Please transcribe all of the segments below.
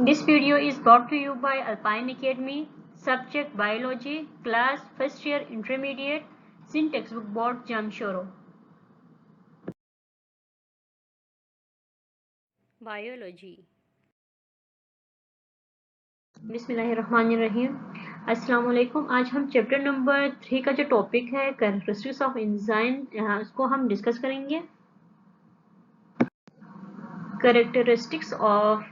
This video is brought to you by Alpine Academy, subject Biology, class first year intermediate, sin textbook board Jamshoro. Biology. बिस्मिल्लाहिर्रहमानिर्रहीम। अस्सलाम वालेकुम। आज हम chapter number 3 का जो topic है कैरेक्टरिस्टिक्स ऑफ एंजाइम उसको हम डिस्कस करेंगे। Characteristics of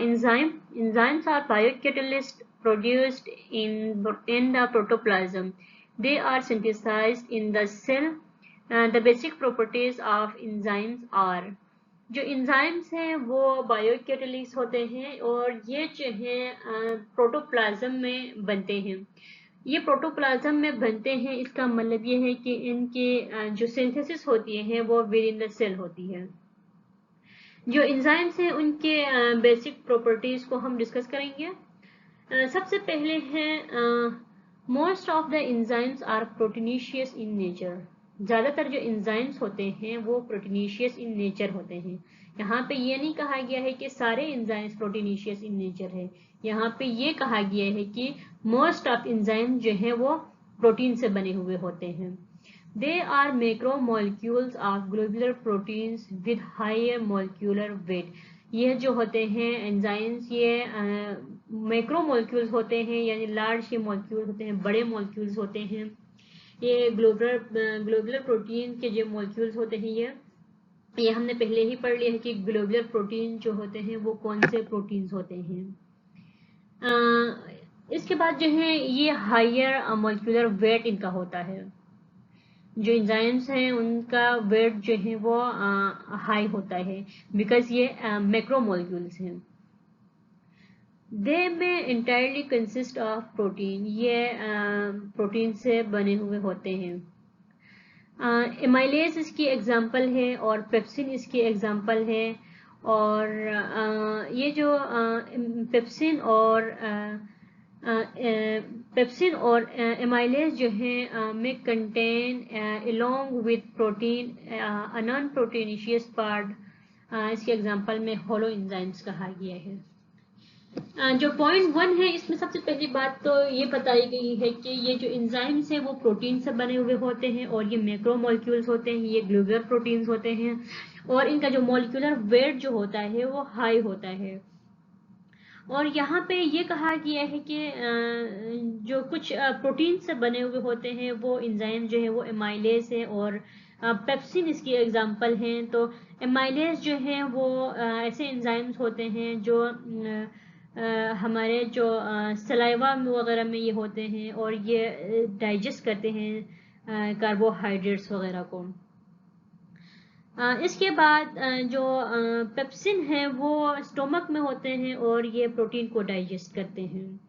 enzyme. Enzymes are biocatalysts produced in the protoplasm. They are synthesized in the cell. The basic properties of enzymes are जो enzymes हैं वो biocatalysts होते हैं और ये जो हैं प्रोटोप्लाज्म में बनते हैं। ये प्रोटोप्लाज्म में बनते हैं, इसका मतलब ये है कि इनकी जो सिंथेसिस होती है वो विद इन द सेल होती है। जो एंजाइम्स हैं उनके बेसिक प्रॉपर्टीज को हम डिस्कस करेंगे। सबसे पहले है most of the enzymes are proteinaceous in nature. ज़्यादातर जो एंजाइम्स होते हैं वो प्रोटीनिशियस इन नेचर होते हैं। यहाँ पे ये नहीं कहा गया है कि सारे एंजाइम्स प्रोटीनिशियस इन नेचर है, यहाँ पे ये कहा गया है कि मोस्ट ऑफ एंजाइम जो है वो प्रोटीन से बने हुए होते हैं। They are macromolecules of globular proteins with higher molecular weight. ये जो होते हैं एंजाइम्स ये मैक्रोमोलिक्यूल्स होते हैं, यानी लार्ज के मॉलिक्यूल्स होते हैं, बड़े मॉलिक्यूल्स होते हैं। ये ग्लोबुलर प्रोटीन के जो मॉलिक्यूल्स होते हैं ये हमने पहले ही पढ़ लिया है कि ग्लोबुलर प्रोटीन जो होते हैं वो कौन से प्रोटीन्स होते हैं। इसके बाद जो है ये हायर मॉलिक्यूलर वेट इनका होता है। जो एंजाइम्स हैं उनका वेट जो है वो हाई होता है बिकॉज ये मैक्रोमोलिक्यूल्स हैं। दे में इंटायरली कंसिस्ट ऑफ प्रोटीन, ये प्रोटीन से बने हुए होते हैं। एमाइलेज इसकी एग्जांपल है और पेप्सिन इसकी एग्जांपल है। और ये जो पेप्सिन और एमाइलेज जो है में contain along with protein non proteinaceous part, इसके एग्जांपल में होलो एंजाइम्स कहा गया है। जो पॉइंट 1 है इसमें सबसे पहली बात तो ये बताई गई है कि ये जो एंजाइम्स हैं वो प्रोटीन से बने हुए होते हैं और ये मैक्रोमोलिक्यूल्स होते हैं, ये ग्लोबुलर प्रोटीन्स होते हैं और इनका जो मॉलिक्यूलर वेट जो होता है वो हाई होता है। और यहाँ पे ये कहा गया है कि जो कुछ प्रोटीन से बने हुए होते हैं वो एंजाइम जो है वो एमाइलेज है और पेप्सिन इसकी एग्जांपल हैं। तो एमाइलेज जो है वो ऐसे एंजाइम्स होते हैं जो हमारे जो सलाइवा वगैरह में ये होते हैं और ये डाइजेस्ट करते हैं कार्बोहाइड्रेट्स वगैरह को। इसके बाद जो पेप्सिन है वो स्टोमक में होते हैं और ये प्रोटीन को डाइजेस्ट करते हैं।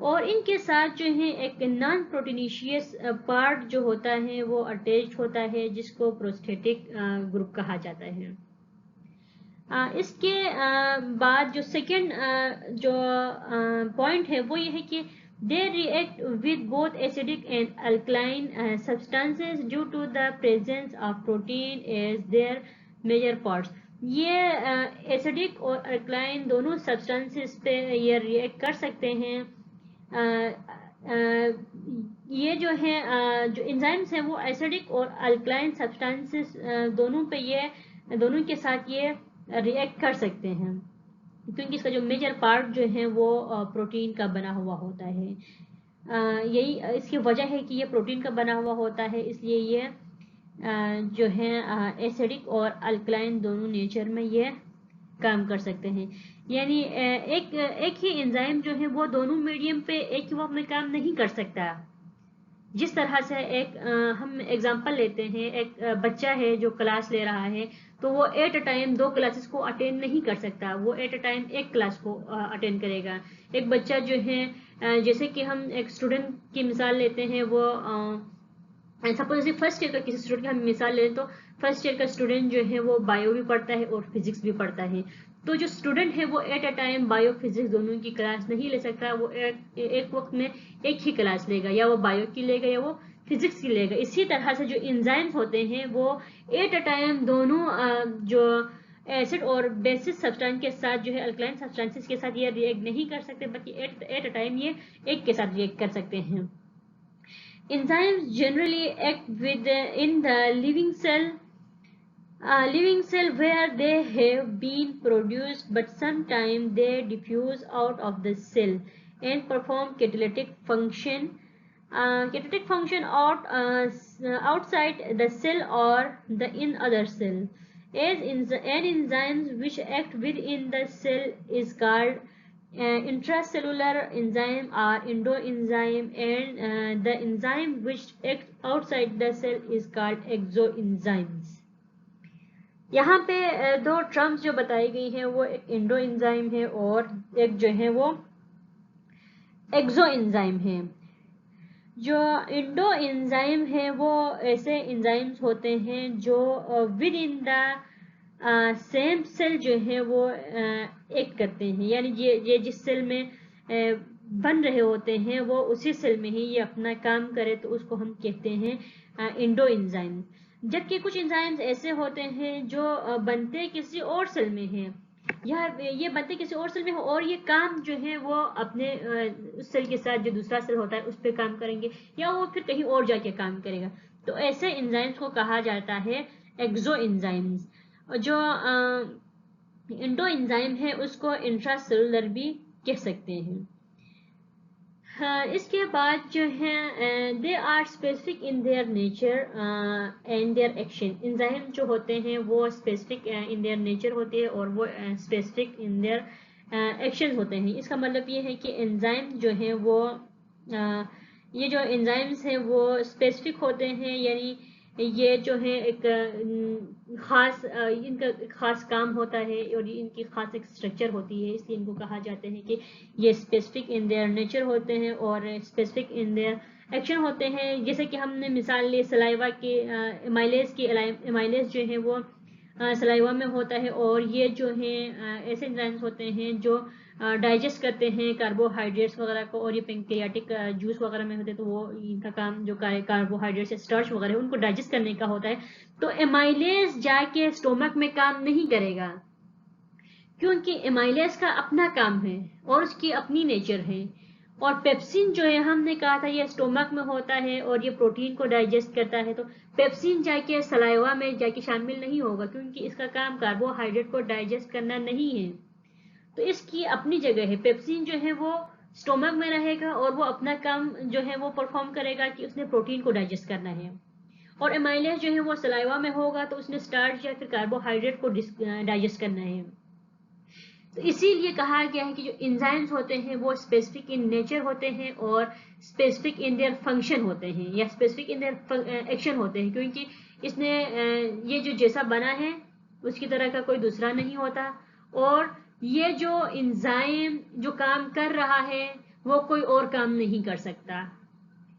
और इनके साथ जो है एक नॉन प्रोटीनिशियस पार्ट जो होता है वो अटैच्ड होता है जिसको प्रोस्थेटिक ग्रुप कहा जाता है। इसके बाद जो सेकेंड जो पॉइंट है वो ये है कि they react with both acidic and alkaline substances due to the presence of protein as their major parts. ये एसिडिक और अल्कलाइन दोनों सब्सटेंसेस पे ये रिएक्ट कर सकते हैं। ये जो है जो एंजाइम्स हैं वो एसिडिक और अल्कलाइन सब्सटेंसेस दोनों पे ये दोनों के साथ ये रिएक्ट कर सकते हैं क्योंकि इसका जो मेजर पार्ट जो है वो प्रोटीन का बना हुआ होता है। यही इसकी वजह है कि ये प्रोटीन का बना हुआ होता है, इसलिए ये जो है एसिडिक और अल्कलाइन दोनों नेचर में ये काम कर सकते हैं। यानी एक ही एंजाइम जो है वो दोनों मीडियम पे एक ही वक्त में काम नहीं कर सकता। जिस तरह से एक हम एग्जांपल लेते हैं, एक बच्चा है जो क्लास ले रहा है तो वो एट अ टाइम 2 क्लासेस को अटेंड नहीं कर सकता, वो एट अ टाइम एक क्लास को अटेंड करेगा। एक बच्चा जो है जैसे कि हम एक स्टूडेंट की मिसाल लेते हैं, वो सपोज फर्स्ट ईयर का किसी स्टूडेंट की हम मिसाल लें तो फर्स्ट ईयर का स्टूडेंट जो है वो बायो भी पढ़ता है और फिजिक्स भी पढ़ता है। तो जो स्टूडेंट है वो at a time bio physics दोनों की क्लास नहीं ले सकता, वो एक वक्त में एक ही क्लास लेगा, या वो बायो की लेगा या वो फिजिक्स की लेगा। इसी तरह से जो एंजाइम्स होते हैं वो एट अ टाइम दोनों जो एसिड और बेसिक सब्सटेंस के साथ जो है अल्कलाइन सब्सटेंसेस के साथ ये रिएक्ट नहीं कर सकते, बल्कि एट अ टाइम ये एक के साथ रिएक्ट कर सकते हैं। Enzymes generally act with in the living cell where they have been produced, but sometimes they diffuse out of the cell and perform catalytic function outside the cell or in other cell. An enzyme which act within the cell is called intracellular enzyme or endoenzyme, and the enzyme which act outside the cell is called exoenzymes. यहाँ पे दो terms जो बताई गई हैं वो एक Indo enzyme है और एक जो है वो एक्सो एंजाइम है। जो इंडो एंजाइम है वो ऐसे एंजाइम्स होते हैं जो within the same cell जो है वो एक्ट करते हैं, यानी ये जिस सेल में बन रहे होते हैं वो उसी सेल में ही ये अपना काम करे, तो उसको हम कहते हैं इंडो एंजाइम। जबकि कुछ एंजाइम्स ऐसे होते हैं जो बनते किसी और सेल में हैं, या ये बनते किसी और सेल में हो और ये काम जो है वो अपने उस सेल के साथ जो दूसरा सेल होता है उस पर काम करेंगे, या वो फिर कहीं और जाके काम करेगा। तो ऐसे एंजाइम्स को कहा जाता है एक्सो एंजाइम्स। जो इंडो एंजाइम है उसको इंट्रासेलुलर भी कह सकते हैं। इसके बाद जो है they are specific in their nature and their action. Enzyme जो होते हैं वो स्पेसिफिक इन देयर नेचर होते हैं और वो स्पेसिफिक इन देयर एक्शन होते हैं। इसका मतलब ये है कि एंजाइम जो है वो ये जो एंजाइम्स हैं वो स्पेसिफिक होते हैं, यानी ये जो है एक खास इनका खास काम होता है और इनकी खास एक स्ट्रक्चर होती है, इसलिए इनको कहा जाते हैं कि ये स्पेसिफिक इन देयर नेचर होते हैं और स्पेसिफिक इन देयर एक्शन होते हैं। जैसे कि हमने मिसाल ली सलाइवा के एमाइलेज जो है वो सलाइवा में होता है, और ये जो है ऐसे एंजाइम्स होते हैं जो डाइजेस्ट करते हैं कार्बोहाइड्रेट्स वगैरह को, और ये पैंक्रियाटिक जूस वगैरह में होते हैं, तो वो इनका काम जो कार्बोहाइड्रेट्स स्टार्च वगैरह उनको डाइजेस्ट करने का होता है। तो एमाइलेज जाके स्टोमक में काम नहीं करेगा, क्योंकि एमाइलेज का अपना काम है और उसकी अपनी नेचर है। और पेप्सिन जो है हमने कहा था ये स्टोमक में होता है और ये प्रोटीन को डाइजेस्ट करता है, तो पेप्सिन जाके सलाइवा में जाके शामिल नहीं होगा, क्योंकि इसका काम कार्बोहाइड्रेट को डाइजेस्ट करना नहीं है। तो इसकी अपनी जगह है। पेप्सिन जो है वो स्टोमक में रहेगा और वो अपना काम जो है वो परफॉर्म करेगा कि उसने प्रोटीन को डाइजेस्ट करना है, और एमाइलेज जो है वो सलाइवा में होगा तो उसने स्टार्च या फिर कार्बोहाइड्रेट को डाइजेस्ट करना है। तो इसीलिए कहा गया है कि जो एंजाइम्स होते हैं वो स्पेसिफिक इन नेचर होते हैं और स्पेसिफिक इन देयर फंक्शन होते हैं या स्पेसिफिक इन देयर एक्शन होते हैं, क्योंकि इसने ये जो जैसा बना है उसकी तरह का कोई दूसरा नहीं होता, और ये जो एंजाइम जो काम कर रहा है वो कोई और काम नहीं कर सकता।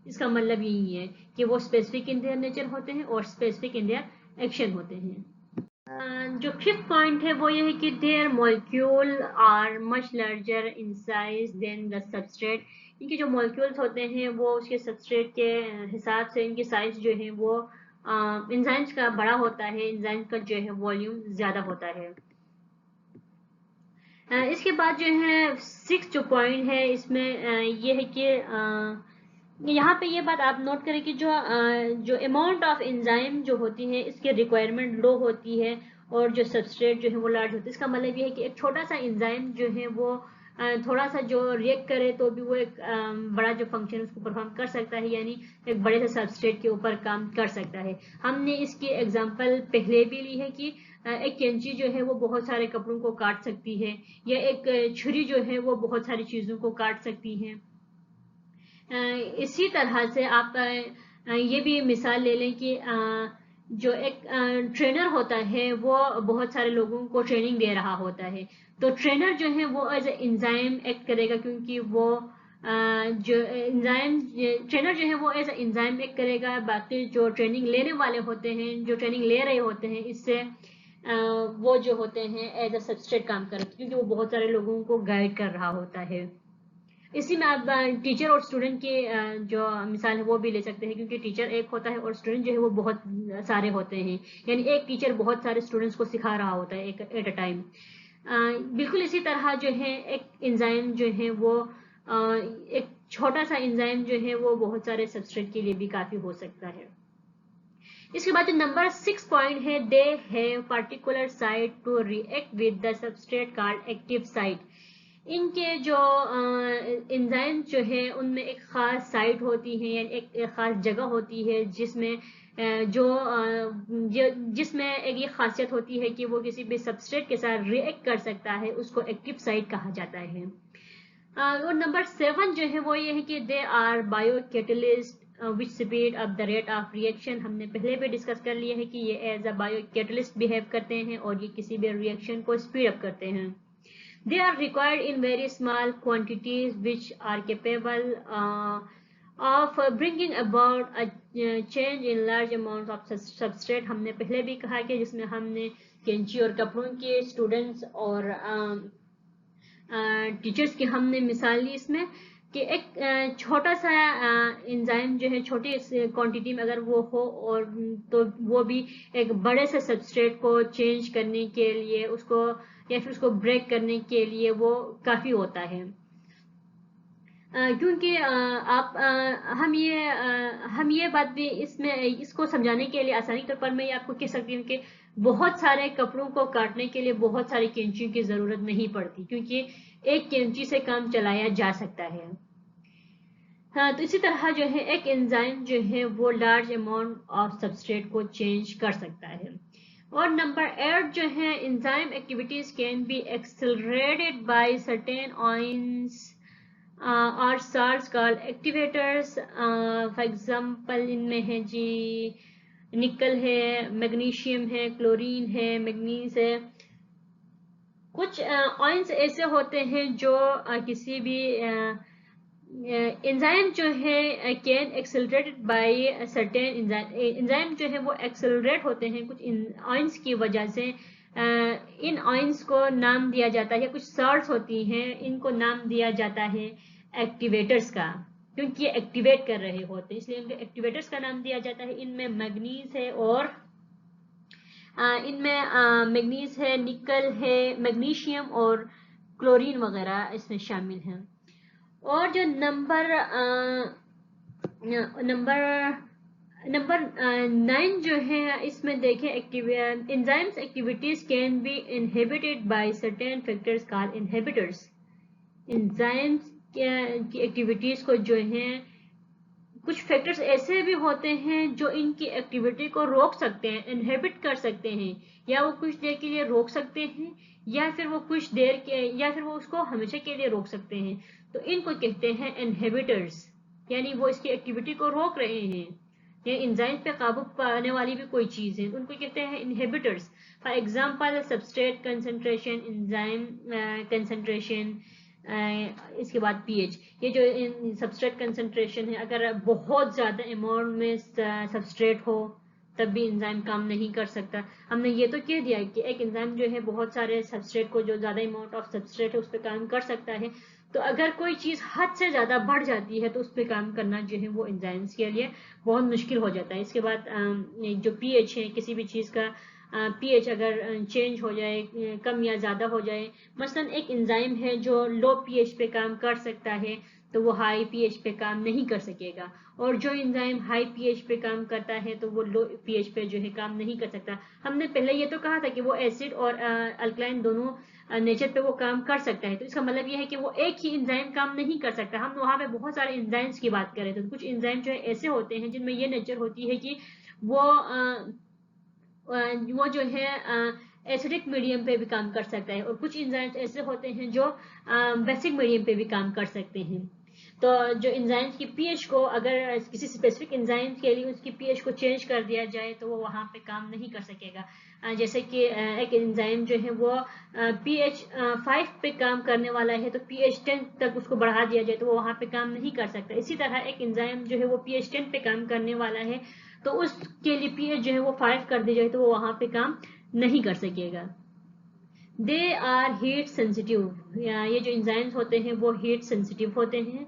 इसका मतलब यही है कि वो स्पेसिफिक इन देयर नेचर होते हैं और स्पेसिफिक इन देयर एक्शन होते हैं। जो फिफ्थ पॉइंट है वो ये है कि their molecule are much larger in size than the substrate. इनके जो मॉलिक्यूल्स होते हैं वो उसके सबस्ट्रेट के हिसाब से इनकी साइज जो है वो एंजाइम्स का बड़ा होता है, एंजाइम का जो है वॉल्यूम ज्यादा होता है। इसके बाद जो है सिक्स्थ जो पॉइंट है इसमें ये है कि यहाँ पे ये बात आप नोट करें कि जो अमाउंट ऑफ एंजाइम जो होती है इसकी रिक्वायरमेंट लो होती है और जो सबस्ट्रेट जो है वो लार्ज होती है। इसका मतलब ये है कि एक छोटा सा एंजाइम जो है वो थोड़ा सा जो रिएक्ट करे तो भी वो एक बड़ा जो फंक्शन उसको परफॉर्म कर सकता है, यानी एक बड़े से सबस्ट्रेट के ऊपर काम कर सकता है। हमने इसकी एग्जांपल पहले भी ली है कि एक कैंची जो है वो बहुत सारे कपड़ों को काट सकती है, या एक छुरी जो है वो बहुत सारी चीजों को काट सकती है। इसी तरह से आप ये भी मिसाल ले लें कि जो एक ट्रेनर होता है वो बहुत सारे लोगों को ट्रेनिंग दे रहा होता है, तो ट्रेनर जो है वो एज ए एंजाइम एक्ट करेगा, क्योंकि वो जो एंजाइम ट्रेनर जो है वो एज ए एंजाइम एक्ट करेगा। बाकी जो ट्रेनिंग लेने वाले होते हैं, जो ट्रेनिंग ले रहे होते हैं, इससे वो जो होते हैं एज ए सबस्ट्रेट काम करते हैं, क्योंकि वो बहुत सारे लोगों को गाइड कर रहा होता है। इसी में आप टीचर और स्टूडेंट की जो मिसाल है वो भी ले सकते हैं, क्योंकि टीचर एक होता है और स्टूडेंट जो है वो बहुत सारे होते हैं, यानी एक टीचर बहुत सारे स्टूडेंट्स को सिखा रहा होता है एक एट अ टाइम। बिल्कुल इसी तरह जो है एक एंजाइम जो है वो एक छोटा सा एंजाइम जो है वो बहुत सारे सबस्ट्रेट के लिए भी काफी हो सकता है। इसके बाद जो नंबर 6 पॉइंट है, they have particular site to react with the substrate called active site. इनके जो एंजाइम जो है उनमें एक खास साइट होती है, यानी एक खास जगह होती है जिसमें जिसमें एक ये खासियत होती है कि वो किसी भी सबस्ट्रेट के साथ रिएक्ट कर सकता है, उसको एक्टिव साइट कहा जाता है। और नंबर 7 जो है वो ये है कि they are biocatalyst which speed up the rate of reaction. हमने पहले भी डिस्कस कर लिया है कि ये as a biocatalyst behave करते हैं और ये किसी भी रिएक्शन को स्पीड अप करते हैं। They are required in very small quantities which are capable of bringing about a change in large amounts of substrate। हमने पहले भी कहा कि जिसमें हमने कैंची और कपड़ों के स्टूडेंट्स और टीचर्स की हमने मिसाल ली इसमें कि एक छोटा सा एंजाइम जो है छोटी क्वांटिटी में अगर वो हो और तो वो भी एक बड़े से सबस्ट्रेट को चेंज करने के लिए उसको या फिर उसको ब्रेक करने के लिए वो काफी होता है। क्योंकि आप हम ये बात भी इसमें इसको समझाने के लिए आसानी तौर पर मैं ये आपको कह सकती हूँ कि बहुत सारे कपड़ों को काटने के लिए बहुत सारी कैंचियों की जरूरत नहीं पड़ती, क्योंकि एक कैंची से काम चलाया जा सकता है। हाँ, तो इसी तरह जो है एक एंजाइम जो है वो लार्ज अमाउंट ऑफ सबस्ट्रेट को चेंज कर सकता है। और नंबर 8 जो है, enzyme activities can be accelerated by certain ions और salts called activators. For example इनमें है जी निकल है, मैग्नीशियम है, क्लोरीन है, मैग्नीज है। कुछ आयंस ऐसे होते हैं जो किसी भी एंजाइम जो है can accelerated by certain enzyme जो है वो एक्सेलरेट होते हैं कुछ आयंस की वजह से। इन आयंस को नाम दिया जाता है, कुछ साल्ट्स होती हैं इनको नाम दिया जाता है एक्टिवेटर्स का, क्योंकि ये एक्टिवेट कर रहे होते हैं इसलिए इनको एक्टिवेटर्स का नाम दिया जाता है। इनमें मैग्नीज है और इनमें मैग्नीज है, निकल है, मैग्नीशियम और क्लोरीन वगैरह इसमें शामिल हैं। और जो नंबर 9 जो है इसमें देखें, enzymes activities can B inhibited by certain factors called inhibitors. Enzymes की एक्टिविटीज को जो है कुछ फैक्टर्स ऐसे भी होते हैं जो इनकी एक्टिविटी को रोक सकते हैं, इनहिबिट कर सकते हैं, या वो कुछ देर के लिए रोक सकते हैं या फिर वो कुछ देर के या फिर वो उसको हमेशा के लिए रोक सकते हैं। तो इनको कहते हैं इनहिबिटर्स, यानी वो इसकी एक्टिविटी को रोक रहे हैं। ये एंजाइम पे काबू पाने वाली भी कोई चीज है, उनको कहते हैं inhibitors. For example substrate concentration, enzyme concentration, इसके बाद पीएच। ये जो सब्सट्रेट कंसंट्रेशन है, अगर बहुत ज्यादा अमाउंट में सब्सट्रेट हो तब भी एंजाइम काम नहीं कर सकता। हमने ये तो कह दिया कि एक एंजाइम जो है बहुत सारे सब्सट्रेट को, जो ज्यादा अमाउंट ऑफ सब्सट्रेट है उस पर काम कर सकता है। तो अगर कोई चीज हद से ज्यादा बढ़ जाती है तो उस पर काम करना जो है वो एंजाइम्स के लिए बहुत मुश्किल हो जाता है। इसके बाद जो पीएच है, किसी भी चीज का पीएच अगर चेंज हो जाए, कम या ज्यादा हो जाए, मसलन एक एंजाइम है जो लो पीएच पे काम कर सकता है तो वो हाई पीएच पे काम नहीं कर सकेगा, और जो एंजाइम हाई पीएच पे काम करता है तो वो लो पीएच पे जो है काम नहीं कर सकता। हमने पहले ये तो कहा था कि वो एसिड और अल्कलाइन दोनों नेचर पे वो काम कर सकता है, तो इसका मतलब ये है कि वो एक ही एंजाइम काम नहीं कर सकता। हम वहां पे बहुत सारे एंजाइम्स की बात कर रहे थे। तो कुछ एंजाइम जो है ऐसे होते हैं जिनमें ये नेचर होती है कि वो जो है एसिडिक मीडियम पे भी काम कर सकता है, और कुछ एंजाइम्स ऐसे होते हैं जो बेसिक मीडियम पे भी काम कर सकते हैं। तो जो एंजाइम्स की पीएच को, अगर किसी स्पेसिफिक एंजाइम के लिए उसकी पीएच को चेंज कर दिया जाए तो वो वहां पे काम नहीं कर सकेगा। जैसे कि एक एंजाइम जो है वो पीएच 5 पे काम करने वाला है तो पीएच 10 तक उसको बढ़ा दिया जाए तो वो वहां पे काम नहीं कर सकता। इसी तरह एक एंजाइम जो है वो पीएच 10 पे काम करने वाला है तो उसके लिए पीएच जो है वो 5 कर दी जाए तो वो वहां पे काम नहीं कर सकेगा। दे आर हीट सेंसिटिव, ये जो इंजाइम्स होते हैं वो हीट सेंसिटिव होते हैं।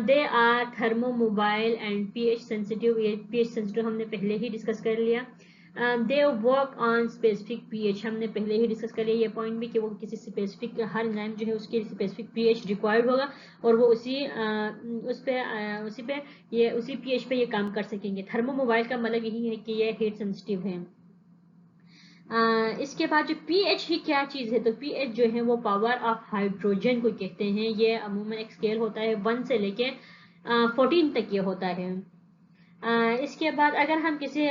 They are thermolabile and pH sensitive, ये पीएच सेंसिटिव हमने पहले ही डिस्कस कर लिया। They work on specific pH, हमने पहले ही डिस्कस कर लिया ये पॉइंट भी कि वो किसी स्पेसिफिक, हर एंजाइम जो है उसके स्पेसिफिक पीएच रिक्वायर्ड होगा और वो उसी पीएच पे ये काम कर सकेंगे। थर्मोमोबाइल का मतलब यही है कि ये हीट सेंसिटिव है। इसके बाद जो पीएच ही क्या चीज़ है, तो पीएच जो है वो पावर ऑफ हाइड्रोजन को कहते हैं। ये अमूमन एक स्केल होता है 1 से लेके 14 तक ये होता है। इसके बाद अगर हम किसी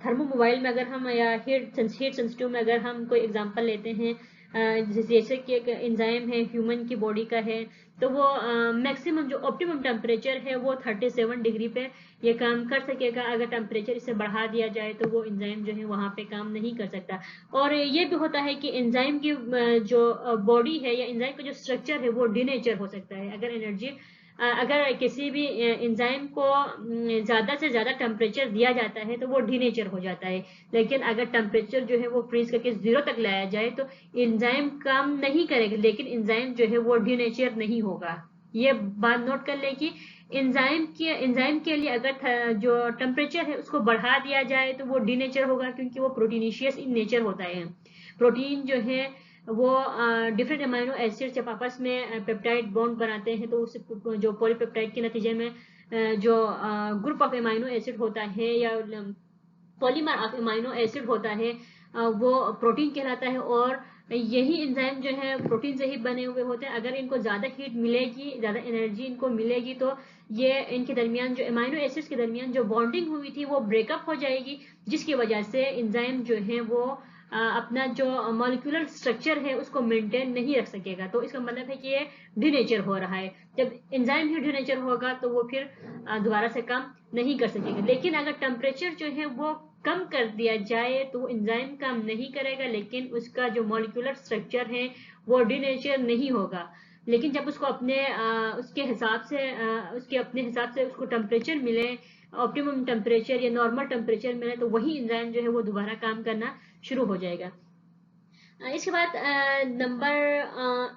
थर्मोमोबाइल में अगर हम या हीट सेंसिटिव में अगर हम कोई एग्जांपल लेते हैं, जैसे कि एक एंजाइम है ह्यूमन की बॉडी का है, तो वो मैक्सिमम जो ऑप्टिमम टेम्परेचर है वो 37 डिग्री पे ये काम कर सकेगा। अगर टेम्परेचर इसे बढ़ा दिया जाए तो वो एंजाइम जो है वहाँ पे काम नहीं कर सकता। और ये भी होता है कि एंजाइम की जो बॉडी है या एंजाइम का जो स्ट्रक्चर है वो डिनेचर हो सकता है। अगर किसी भी एंजाइम को ज़्यादा से ज़्यादा टेम्परेचर दिया जाता है तो वो डिनेचर हो जाता है। लेकिन अगर टेम्परेचर जो है वो फ्रीज करके 0 तक लाया जाए तो एंजाइम काम नहीं करेगा, लेकिन एंजाइम जो है वो डिनेचर नहीं होगा। ये बात नोट कर ले कि एंजाइम के लिए अगर जो टेम्परेचर है उसको बढ़ा दिया जाए तो वो डिनेचर होगा, क्योंकि वो प्रोटीनिशियस इन नेचर होता है। प्रोटीन जो है वो डिफरेंट अमाइनो एसिड जब आपस में पेप्टाइड बॉन्ड बनाते हैं तो उस जो पॉलीपेप्टाइड के नतीजे में जो ग्रुप ऑफ अमाइनो एसिड होता है या पॉलीमर ऑफ अमाइनो एसिड होता है वो प्रोटीन कहलाता है। और यही एंजाइम जो है प्रोटीन से ही बने हुए होते हैं। अगर इनको ज़्यादा हीट मिलेगी, ज़्यादा एनर्जी इनको मिलेगी, तो ये इनके दरमियान जो अमाइनो एसिड्स के दरमियान जो बॉन्डिंग हुई थी वो ब्रेकअप हो जाएगी, जिसकी वजह से एंजाइम जो है वो अपना जो मॉलिक्यूलर स्ट्रक्चर है उसको मेंटेन नहीं रख सकेगा। तो इसका मतलब है कि ये डिनेचर हो रहा है। जब एंजाइम ही डिनेचर होगा तो वो फिर दोबारा से काम नहीं कर सकेगा। लेकिन अगर टेम्परेचर जो है वो कम कर दिया जाए तो एंजाइम काम नहीं करेगा, लेकिन उसका जो मॉलिक्यूलर स्ट्रक्चर है वो डिनेचर नहीं होगा। लेकिन जब उसको उसके अपने हिसाब से उसको टेम्परेचर मिले, ऑप्टिमम टेम्परेचर या नॉर्मल टेम्परेचर मिले, तो वही एंजाइम जो है वो दोबारा काम करना शुरू हो जाएगा। इसके बाद नंबर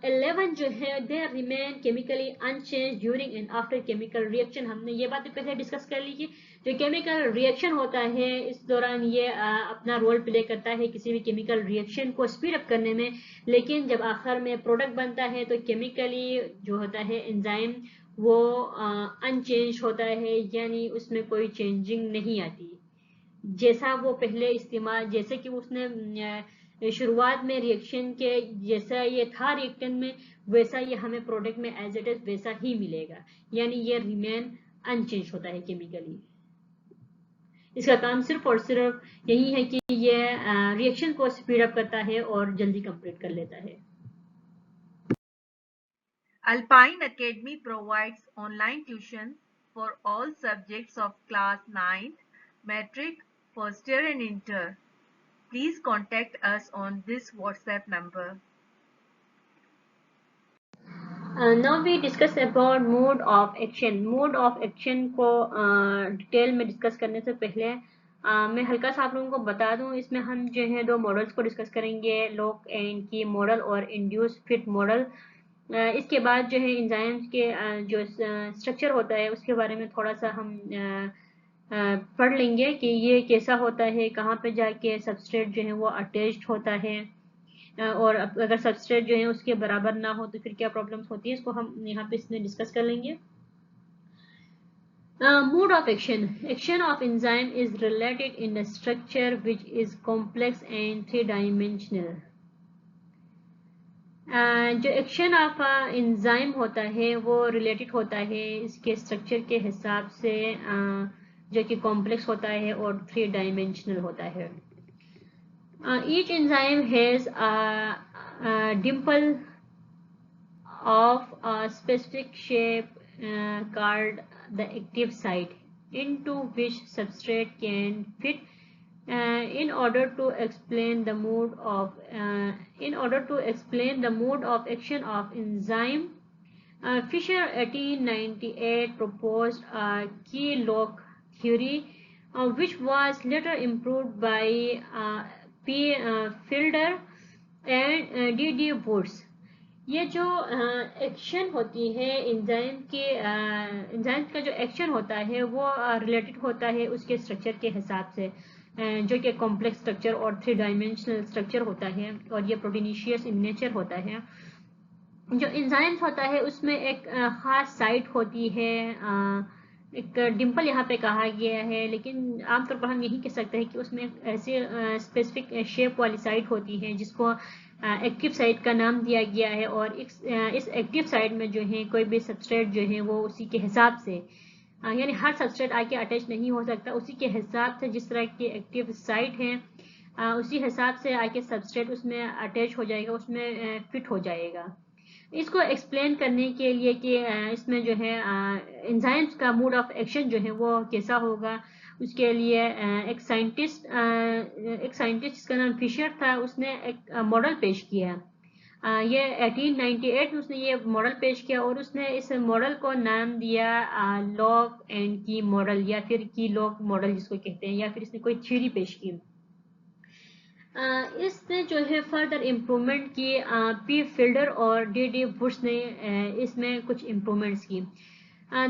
11 जो है, they remain chemically unchanged during and after chemical reaction. हमने ये बात पहले डिस्कस कर ली कि जो केमिकल रिएक्शन होता है इस दौरान ये अपना रोल प्ले करता है किसी भी केमिकल रिएक्शन को स्पीड अप करने में। लेकिन जब आखिर में प्रोडक्ट बनता है तो केमिकली जो होता है एंजाइम वो अनचेंज होता है, यानी उसमें कोई चेंजिंग नहीं आती। जैसा वो पहले इस्तेमाल, जैसे कि उसने शुरुआत में रिएक्शन के जैसा ये था रिएक्टेंट में, वैसा ये हमें प्रोडक्ट में एज इट इज वैसा ही मिलेगा, यानी ये रिमेन अनचेंज होता है केमिकली। इसका काम सिर्फ और सिर्फ यही है कि ये रिएक्शन को स्पीड अप करता है और जल्दी कंप्लीट कर लेता है। Alpine Academy provides online tuition for all subjects of class 9th, Matric, first year and inter. Please contact us on this WhatsApp number. Now we discuss about mode of action. Mode of action को detail में discuss करने से पहले मैं हल्का सा आप लोगों को बता दूं, इसमें हम जो है दो मॉडल्स को डिस्कस करेंगे, लॉक एंड की मॉडल और इंड्यूस फिट मॉडल। इसके बाद जो है एंजाइम्स के जो स्ट्रक्चर होता है उसके बारे में थोड़ा सा हम पढ़ लेंगे कि ये कैसा होता है, कहाँ पे जाके सबस्ट्रेट जो है वो अटैच्ड होता है, और अगर सबस्ट्रेट जो है उसके बराबर ना हो तो फिर क्या प्रॉब्लम्स होती है, इसको हम यहाँ पे इसमें डिस्कस कर लेंगे। Mode of action. Action of enzyme is related in a structure which is complex and three-dimensional. जो एक्शन ऑफ एंजाइम होता है वो रिलेटेड होता है इसके स्ट्रक्चर के हिसाब से, जो कि कॉम्प्लेक्स होता है और 3 डायमेंशनल होता है। Each enzyme has a dimple of a specific shape called the active site, into which substrate can fit. In order to explain the mode of action of enzyme, Fisher 1898 proposed a key lock theory, which was later improved by P. Fielder. And D Woods. ये जो action होती है enzyme के, enzyme का जो action होता है वो रिलेटेड होता है उसके स्ट्रक्चर के हिसाब से, जो कि कॉम्प्लेक्स स्ट्रक्चर और 3 डायमेंशनल स्ट्रक्चर होता है, और ये प्रोटीनिशियस इन नेचर होता है। जो एंजाइम्स होता है उसमें एक ख़ास साइट होती है, एक डिम्पल यहाँ पे कहा गया है, लेकिन आमतौर पर हम यही कह सकते हैं कि उसमें ऐसे स्पेसिफिक शेप वाली साइट होती है जिसको एक्टिव साइट का नाम दिया गया है। और इस एक्टिव साइट में जो है कोई भी सबस्ट्रेट जो है वो उसी के हिसाब से, यानी हर सबस्ट्रेट आके अटैच नहीं हो सकता, उसी के हिसाब से जिस तरह की एक्टिव साइट है उसी हिसाब से आके सबस्ट्रेट उसमें अटैच हो जाएगा, उसमें फिट हो जाएगा। इसको एक्सप्लेन करने के लिए कि इसमें जो है एंजाइम्स का मोड ऑफ एक्शन जो है वो कैसा होगा, उसके लिए एक साइंटिस्ट जिसका नाम फिशर था, उसने एक मॉडल पेश किया। ये 1898 में उसने ये मॉडल पेश किया और उसने इस मॉडल को नाम दिया लॉक एंड की मॉडल, या फिर की लॉक मॉडल जिसको कहते हैं, या फिर इसने कोई थ्योरी पेश की। इसने जो है फर्दर इम्प्रूवमेंट की, पी फिल्डर और डी वुड्स ने इसमें कुछ इम्प्रूवमेंट्स की।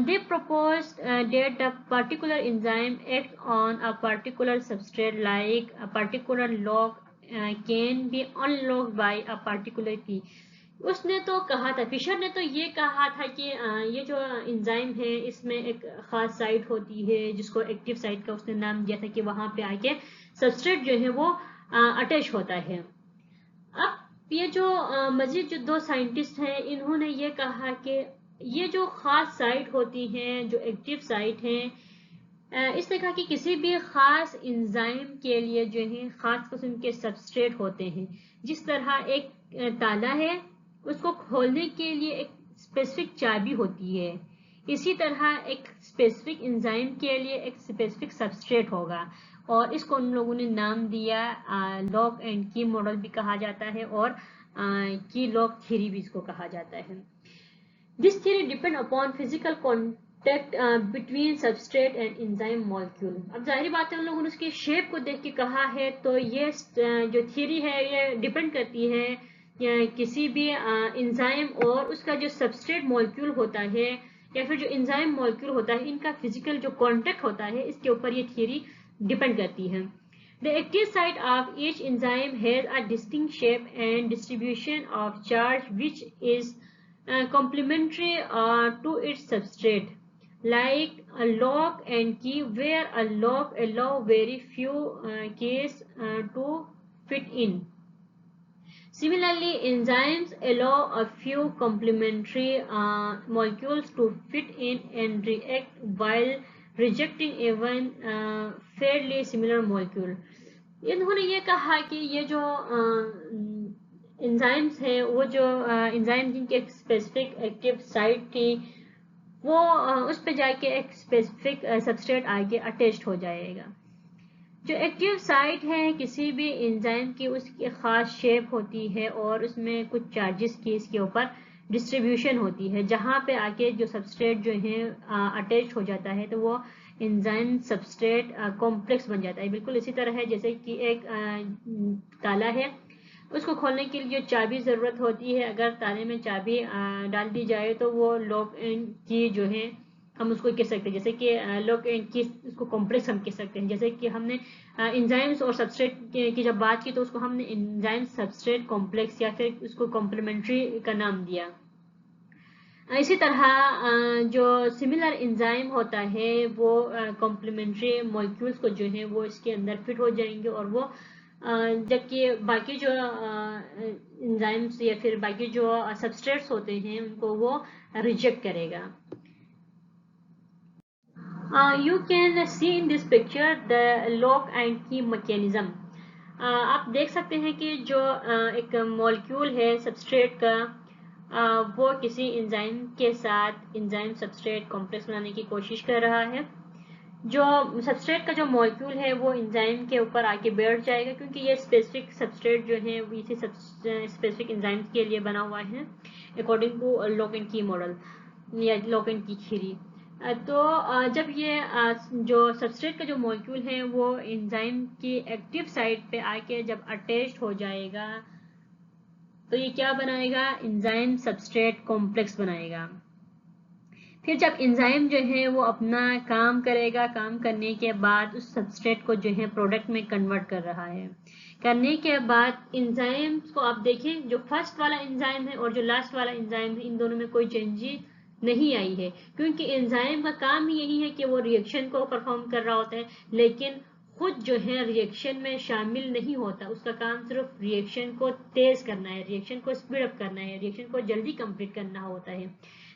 They proposed that a particular enzyme acts on a particular substrate, like a particular lock can be unlocked by a particular key. उसने तो कहा था, फिशर ने तो ये कहा था कि ये जो एंजाइम है इसमें एक खास साइट होती है जिसको एक्टिव साइट का उसने नाम दिया था, कि वहां पे आके सबस्ट्रेट जो है वो अटैच होता है। अब ये जो मजीद जो 2 साइंटिस्ट हैं इन्होंने ये कहा कि ये जो खास साइट होती हैं, जो एक्टिव साइट हैं, इसने कहा कि किसी भी खास एंजाइम के लिए जो है खास किस्म के सबस्ट्रेट होते हैं। जिस तरह एक ताला है, उसको खोलने के लिए एक स्पेसिफिक चाबी होती है, इसी तरह एक स्पेसिफिक एंजाइम के लिए एक स्पेसिफिक सबस्ट्रेट होगा, और इसको उन लोगों ने नाम दिया लॉक एंड की मॉडल भी कहा जाता है, और की लॉक थ्योरी भी इसको कहा जाता है। This theory depend upon physical contact between substrate and enzyme molecule. अब जाहिर बात है उन लोगों ने उसकी शेप को देख के कहा है, तो ये जो थ्योरी है ये डिपेंड करती है किसी भी एंजाइम और उसका जो सबस्ट्रेट मॉलिक्यूल होता है, या फिर जो एंजाइम मॉलिक्यूल होता है, इनका फिजिकल जो कॉन्टेक्ट होता है, इसके ऊपर ये थ्योरी डिपेंड करती है। The active site of each enzyme has a distinct shape and distribution of charge which is complementary to its substrate, like a lock and key, where a lock allow very few keys to fit in. Similarly, enzymes allow a few complementary molecules to fit in and react while rejecting even fairly similar molecule. इन्होंने ये कहा कि ये जो enzymes है, वो जो enzyme जिनकी एक स्पेसिफिक एक्टिव साइट थी, वो उस पर जाके एक स्पेसिफिक सबस्ट्रेट आगे अटैच्ड हो जाएगा। जो एक्टिव साइट है किसी भी एंजाइम की, उसकी खास शेप होती है और उसमें कुछ चार्जेस की इसके ऊपर डिस्ट्रीब्यूशन होती है, जहाँ पे आके जो सबस्ट्रेट जो है अटैच हो जाता है, तो वो एंजाइम सबस्ट्रेट कॉम्प्लेक्स बन जाता है। बिल्कुल इसी तरह है जैसे कि एक ताला है, उसको खोलने के लिए जो चाबी ज़रूरत होती है, अगर ताले में चाबी डाल दी जाए तो वो लॉक एंड की जो है हम उसको कह सकते हैं, जैसे कि लॉक एंड की, उसको कॉम्प्लेक्स हम कह सकते हैं। जैसे कि हमने एंजाइम्स और सबस्ट्रेट की जब बात की तो उसको हमने एंजाइम सबस्ट्रेट कॉम्प्लेक्स या फिर उसको कॉम्प्लीमेंट्री का नाम दिया। इसी तरह जो सिमिलर एंजाइम होता है वो कॉम्प्लीमेंट्री मॉलिक्यूल्स को जो है वो इसके अंदर फिट हो जाएंगे, और वो जबकि बाकी जो एंजाइम्स या फिर बाकी जो सबस्ट्रेट्स होते हैं उनको वो रिजेक्ट करेगा। You can see in this picture the lock and key mechanism. आप देख सकते हैं कि जो एक मॉलिक्यूल है सबस्ट्रेट का, वो किसी एंजाइम के साथ एंजाइम सबस्ट्रेट कॉम्प्लेक्स बनाने की कोशिश कर रहा है। जो सबस्ट्रेट का जो मॉलिक्यूल है वो एंजाइम के ऊपर आके बैठ जाएगा, क्योंकि ये स्पेसिफिक सबस्ट्रेट जो है इसी स्पेसिफिक एंजाइम के लिए बना हुआ है, अकॉर्डिंग टू लॉक एंड की मॉडल या लॉक एंड की थ्योरी। तो जब ये जो सबस्ट्रेट का जो मॉलिक्यूल है वो एंजाइम की एक्टिव साइट पे आके जब अटैच्ड हो जाएगा, तो ये क्या बनाएगा, एंजाइम सबस्ट्रेट कॉम्प्लेक्स बनाएगा। फिर जब एंजाइम जो है वो अपना काम करेगा, काम करने के बाद उस सबस्ट्रेट को जो है प्रोडक्ट में कन्वर्ट कर रहा है। करने के बाद एंजाइम को आप देखें, जो फर्स्ट वाला एंजाइम है और जो लास्ट वाला एंजाइम है, इन दोनों में कोई चेंजेस नहीं आई है, क्योंकि एंजाइम का काम ही यही है कि वो रिएक्शन को परफॉर्म कर रहा होता है, लेकिन खुद जो है रिएक्शन में शामिल नहीं होता। उसका काम सिर्फ रिएक्शन को तेज करना है, रिएक्शन को स्पीड अप करना है, रिएक्शन को जल्दी कंप्लीट करना होता है,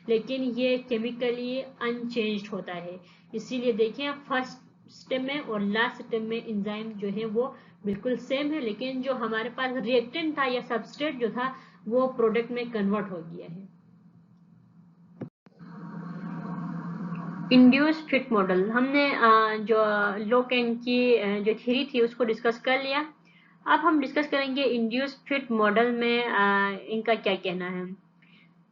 लेकिन ये केमिकली अनचेंज्ड होता है। इसीलिए देखें फर्स्ट स्टेप में और लास्ट स्टेप में एंजाइम जो है वो बिल्कुल सेम है, लेकिन जो हमारे पास रिएक्टेंट था या सबस्ट्रेट जो था वो प्रोडक्ट में कन्वर्ट हो गया है। इंड्यूस फिट मॉडल, हमने जो लोकेन की जो थ्योरी थी उसको डिस्कस कर लिया। अब हम डिस्कस करेंगे इंड्यूस फिट मॉडल में इनका क्या कहना है।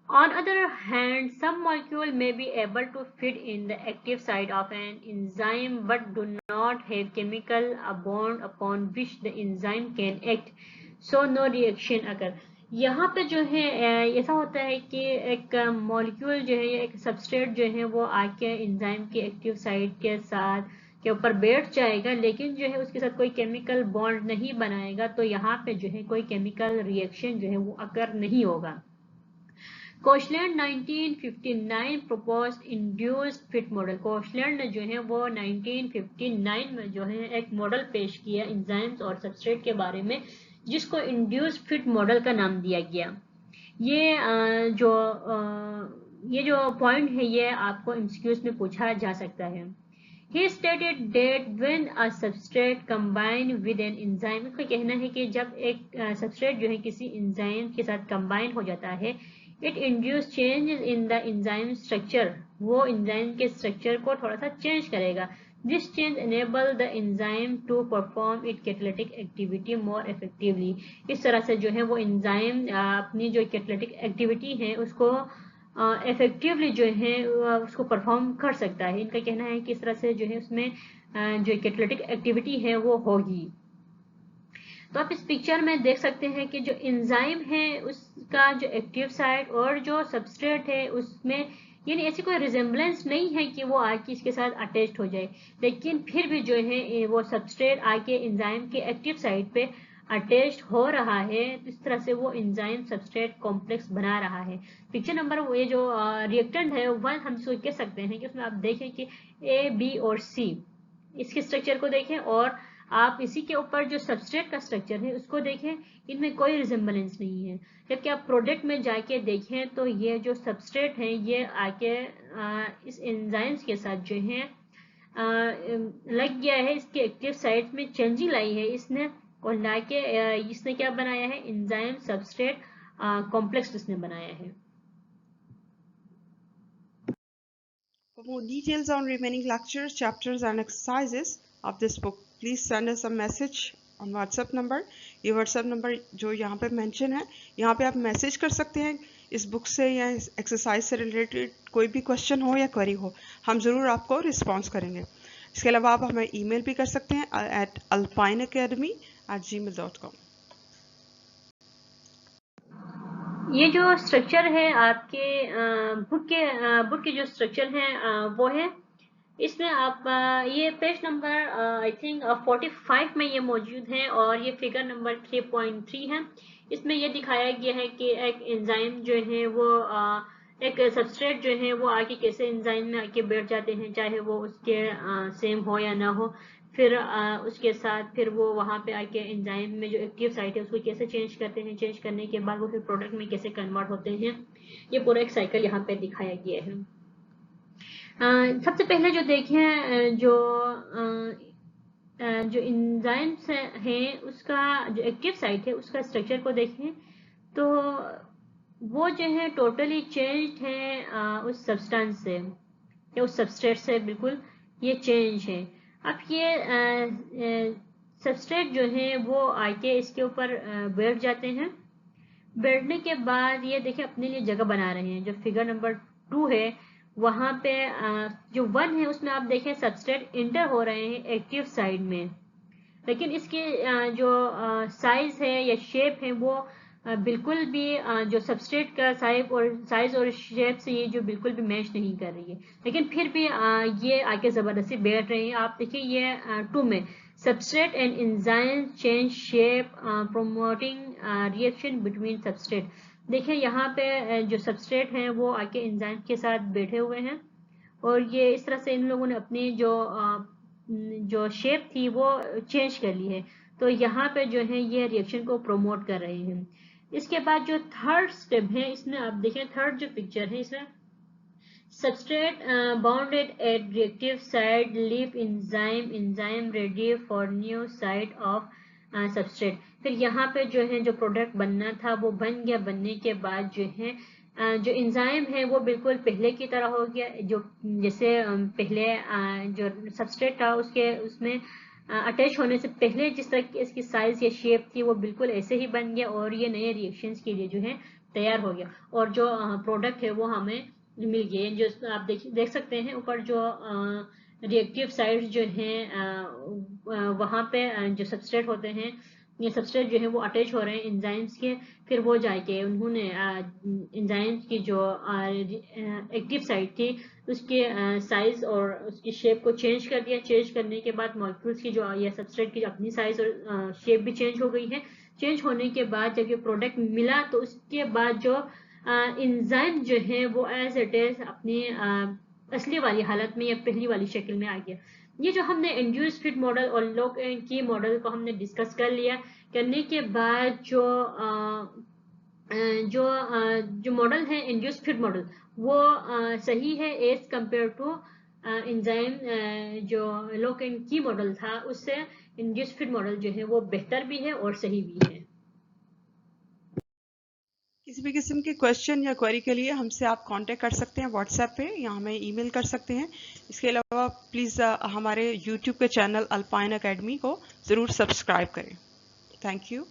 On other hand, some molecule may be able to fit in the active site of an enzyme but do not have chemical bond upon which the enzyme can act, so no reaction occur। यहाँ पे जो है ऐसा होता है कि एक molecule जो है, एक सबस्ट्रेट जो है वो आके एंजाइम की एक्टिव साइट के साथ के ऊपर बैठ जाएगा, लेकिन जो है उसके साथ कोई केमिकल बॉन्ड नहीं बनाएगा, तो यहाँ पे जो है कोई केमिकल रिएक्शन जो है वो अकर नहीं होगा। Koshland 1959 proposed induced fit model. Koshland ने जो है वो 1959 में जो है एक मॉडल पेश किया एंजाइम्स और सबस्ट्रेट के बारे में, जिसको इंड्यूस्ड फिट मॉडल का नाम दिया गया। ये जो पॉइंट है ये आपको एमसीक्यूज में पूछा जा सकता है। He stated that when a substrate combine with an enzyme, इसका कहना है कि जब एक सबस्ट्रेट जो है किसी एंजाइम के साथ कंबाइन हो जाता है, it induce changes in the enzyme structure, वो एंजाइम के स्ट्रक्चर को थोड़ा सा चेंज करेगा। This change enable the enzyme to perform it catalytic activity more effectively. इस तरह से जो है वो एंजाइम अपनी जो कैटालिटिक एक्टिविटी है उसको इफेक्टिवली जो है उसको परफॉर्म कर सकता है। इनका कहना है कि इस तरह से जो है उसमें जो कैटालिटिक एक्टिविटी है वो होगी। तो आप इस पिक्चर में देख सकते हैं कि जो एंजाइम है उसका जो एक्टिव साइट और जो सबस्ट्रेट है उसमें यानी ऐसी कोई रिजेम्बलेंस नहीं है कि वो आके इसके साथ अटैच्ड हो जाए, लेकिन फिर भी जो है वो सबस्ट्रेट आके एंजाइम के एक्टिव साइट पे अटैच्ड हो रहा है। इस तरह से वो एंजाइम सबस्ट्रेट कॉम्प्लेक्स बना रहा है। पिक्चर नंबर ये जो रिएक्टेंट है वन हम इसको कह सकते हैं कि उसमें आप देखें कि ए बी और सी इसके स्ट्रक्चर को देखें और आप इसी के ऊपर जो सबस्ट्रेट का स्ट्रक्चर है उसको देखें, इनमें कोई रिजेम्बलेंस नहीं है। जबकि आप प्रोडक्ट में जाके देखें तो ये जो सबस्ट्रेट है ये आके इस एंजाइम्स के साथ जो है लग गया है, इसके एक्टिव साइट में चेंजिंग लाई है इसने, और लाके इसने क्या बनाया है, एंजाइम सबस्ट्रेट कॉम्प्लेक्स इसने बनाया है। For more details on remaining lectures, chapters and exercises of this book, please send us a message on WhatsApp number। ये WhatsApp number जो यहाँ पे mention है, यहाँ पे आप मैसेज कर सकते हैं इस बुक से या इस एक्सरसाइज से रिलेटेड कोई भी क्वेश्चन हो या क्वेरी हो, हम ज़रूर आपको रिस्पॉन्स करेंगे। इसके अलावा आप हमें ईमेल भी कर सकते हैं at alpineacademy@gmail.com। ये जो स्ट्रक्चर है आपके बुक के जो स्ट्रक्चर है वो है, इसमें आप ये पेज नंबर आई थिंक 45 में ये मौजूद है और ये फिगर नंबर 3.3 है। इसमें ये दिखाया गया है कि एक एंजाइम जो है वो एक सबस्ट्रेट जो है वो आके कैसे एंजाइम में आके बैठ जाते हैं, चाहे वो उसके सेम हो या ना हो। फिर उसके साथ फिर वो वहाँ पे आके एंजाइम में जो एक्टिव साइट है उसको कैसे चेंज करते हैं, चेंज करने के बाद वो फिर प्रोडक्ट में कैसे कन्वर्ट होते हैं, ये पूरा एक साइकिल यहाँ पे दिखाया गया है। सबसे पहले जो देखें जो एंजाइम्स हैं उसका जो एक्टिव साइट है उसका स्ट्रक्चर को देखें तो वो जो है टोटली चेंज्ड है उस सब्सटेंस से या उस सबस्ट्रेट से, बिल्कुल ये चेंज है। अब ये सबस्ट्रेट जो है वो आके इसके ऊपर बैठ जाते हैं। बैठने के बाद ये देखिए अपने लिए जगह बना रहे हैं। जो फिगर नंबर 2 है वहाँ पे जो 1 है उसमें आप देखें सबस्ट्रेट इंटर हो रहे हैं एक्टिव साइड में, लेकिन इसके जो साइज है या शेप है वो बिल्कुल भी जो सबस्ट्रेट का साइज और शेप से ये जो बिल्कुल भी मैच नहीं कर रही है, लेकिन फिर भी ये आके ज़बरदस्ती बैठ रही है। आप देखिए ये 2 में substrate and enzyme change shape promoting reaction between substrate. देखिए यहाँ पे जो सबस्ट्रेट हैं वो आके एंजाइम के साथ बैठे हुए हैं और ये इस तरह से इन लोगों ने अपनी जो शेप थी वो चेंज कर ली है। तो यहाँ पे जो है ये रिएक्शन को प्रोमोट कर रहे हैं। इसके बाद जो थर्ड स्टेप है, इसमें आप देखें थर्ड जो पिक्चर है इसमें substrate bounded at reactive site leave enzyme ready for new site of substrate। फिर यहाँ पे जो है जो प्रोडक्ट बनना था वो बन गया। बनने के बाद जो है जो एंजाइम है वो बिल्कुल पहले की तरह हो गया। जो जैसे पहले जो सबस्ट्रेट था उसमें अटैच होने से पहले जिस तरह की इसकी साइज या शेप थी वो बिल्कुल ऐसे ही बन गया और ये नए रिएक्शंस के लिए जो है तैयार हो गया। और जो प्रोडक्ट है वो हमें मिल गए। जो आप देख सकते हैं ऊपर जो रिएक्टिव साइड्स जो हैं वहाँ पे जो सबस्ट्रेट होते हैं, ये सबस्ट्रेट जो है वो अटैच हो रहे हैं एंजाइम्स के। फिर वो जाके उन्होंने एंजाइम्स की जो एक्टिव साइड थी उसके साइज और उसकी शेप को चेंज कर दिया। चेंज करने के बाद मॉलिक्यूल्स की जो या सबस्ट्रेट की अपनी साइज और शेप भी चेंज हो गई है। चेंज होने के बाद जब ये प्रोडक्ट मिला तो उसके बाद जो एंजाइम जो है वो एज इट इज अपनी असली वाली हालत में या पहली वाली शक्ल में आ गया। ये जो हमने इंड्यूस फिट मॉडल और लॉक एंड की मॉडल को हमने डिस्कस कर लिया। करने के बाद जो मॉडल है इंड्यूस फिट मॉडल वो सही है एज कंपेयर टू एंजाइम जो लॉक एंड की मॉडल था उससे इंड्यूस फिट मॉडल जो है वो बेहतर भी है और सही भी है। किसी भी किस्म के क्वेश्चन या क्वेरी के लिए हमसे आप कांटेक्ट कर सकते हैं व्हाट्सएप पे या हमें ईमेल कर सकते हैं। इसके अलावा प्लीज़ हमारे यूट्यूब के चैनल अल्पाइन एकेडमी को ज़रूर सब्सक्राइब करें। Thank you.